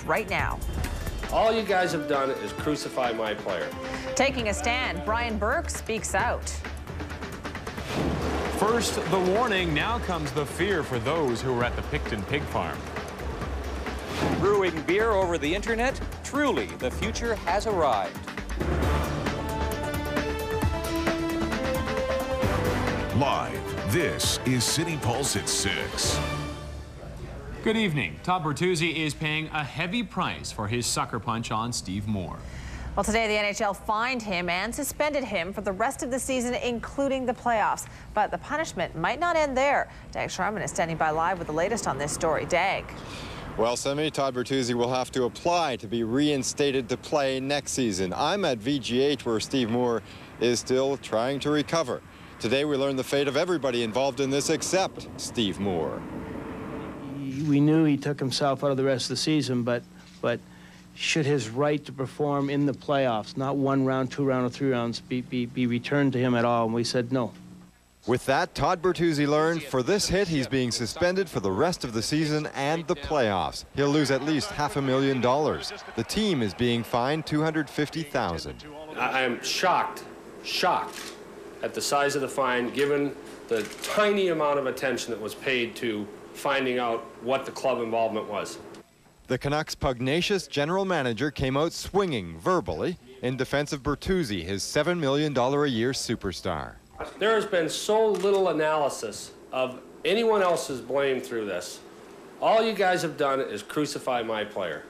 right now. All you guys have done is crucify my player. Taking a stand, Brian Burke speaks out. First, the warning. Now comes the fear for those who were at the Picton Pig Farm. Brewing beer over the internet? Truly, the future has arrived. Live, this is City Pulse at 6. Good evening. Todd Bertuzzi is paying a heavy price for his sucker punch on Steve Moore. Well, today the NHL fined him and suspended him for the rest of the season, including the playoffs. But the punishment might not end there. Dag Sharman is standing by live with the latest on this story. Dag. Well, Semi, Todd Bertuzzi will have to apply to be reinstated to play next season. I'm at VGH, where Steve Moore is still trying to recover. Today we learned the fate of everybody involved in this except Steve Moore. We knew he took himself out of the rest of the season, but should his right to perform in the playoffs, not 1 round, 2 round, or 3 rounds, be returned to him at all? And we said no. With that, Todd Bertuzzi learned for this hit, he's being suspended for the rest of the season and the playoffs. He'll lose at least $500,000. The team is being fined $250,000. I am shocked at the size of the fine, given the tiny amount of attention that was paid to finding out what the club involvement was. The Canucks' pugnacious general manager came out swinging verbally in defense of Bertuzzi, his $7 million a year superstar. There has been so little analysis of anyone else's blame through this. All you guys have done is crucify my player.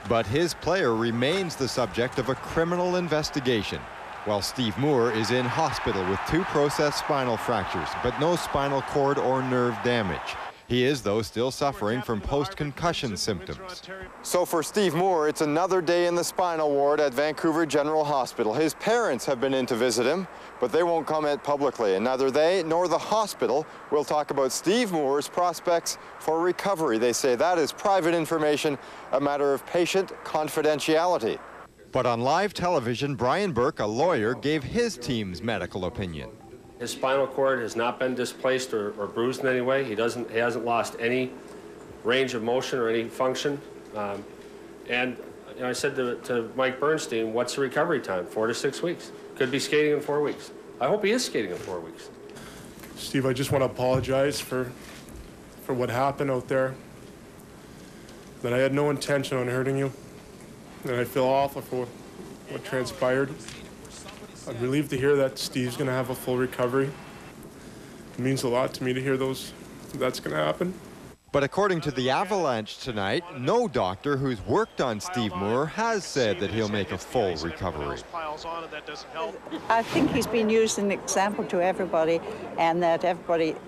But his player remains the subject of a criminal investigation, while Steve Moore is in hospital with 2 processed spinal fractures, but no spinal cord or nerve damage. He is, though, still suffering from post-concussion symptoms. So for Steve Moore, it's another day in the spinal ward at Vancouver General Hospital. His parents have been in to visit him, but they won't comment publicly. And neither they nor the hospital will talk about Steve Moore's prospects for recovery. They say that is private information, a matter of patient confidentiality. But on live television, Brian Burke, a lawyer, gave his team's medical opinion. His spinal cord has not been displaced or bruised in any way. He hasn't lost any range of motion or any function. And you know, I said to Mike Bernstein, what's the recovery time? 4 to 6 weeks. Could be skating in 4 weeks. I hope he is skating in 4 weeks. Steve, I just want to apologize for what happened out there. That I had no intention on hurting you. And I feel awful for what transpired. I'm relieved to hear that Steve's going to have a full recovery. It means a lot to me to hear that's going to happen. But according to the Avalanche tonight, no doctor who's worked on Steve Moore has said that he'll make a full recovery. I think he's been used as an example to everybody, and that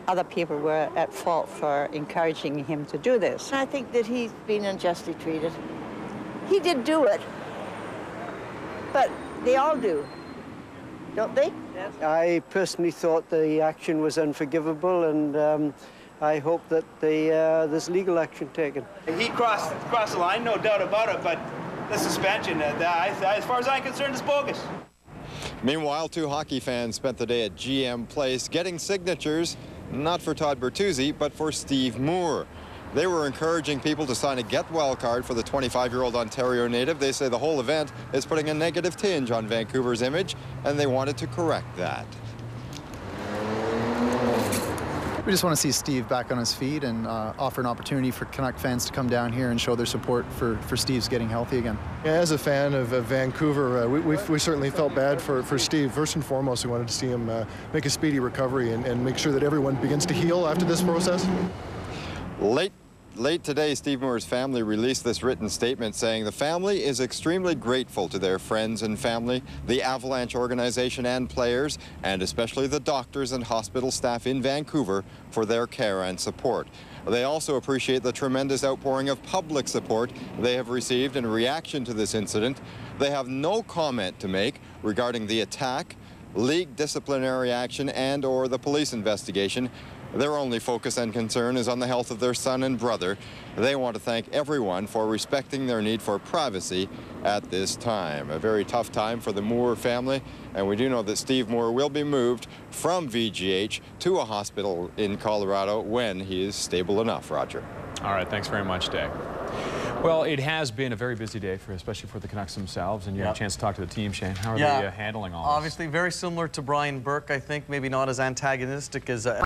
other people were at fault for encouraging him to do this. I think that he's been unjustly treated. He did do it, but they all do. Don't they? Yes. I personally thought the action was unforgivable, and I hope that there's legal action taken. He crossed the line, no doubt about it, but the suspension, as far as I'm concerned, is bogus. Meanwhile, 2 hockey fans spent the day at GM Place getting signatures, not for Todd Bertuzzi, but for Steve Moore. They were encouraging people to sign a get-well card for the 25-year-old Ontario native. They say the whole event is putting a negative tinge on Vancouver's image, and they wanted to correct that. We just want to see Steve back on his feet and offer an opportunity for Canuck fans to come down here and show their support for Steve's getting healthy again. Yeah, as a fan of Vancouver, we certainly felt bad for Steve. First and foremost, we wanted to see him make a speedy recovery and make sure that everyone begins to heal after this process. Late today, Steve Moore's family released this written statement saying the family is extremely grateful to their friends and family, the Avalanche organization and players, and especially the doctors and hospital staff in Vancouver for their care and support. They also appreciate the tremendous outpouring of public support they have received in reaction to this incident. They have no comment to make regarding the attack, league disciplinary action, and/or the police investigation. Their only focus and concern is on the health of their son and brother. They want to thank everyone for respecting their need for privacy at this time. A very tough time for the Moore family, and we do know that Steve Moore will be moved from VGH to a hospital in Colorado when he is stable enough. Roger. All right, thanks very much, Dag. Well, it has been a very busy day, especially for the Canucks themselves, and you had a chance to talk to the team, Shane. How are they handling all this? Obviously, very similar to Brian Burke, I think. Maybe not as antagonistic as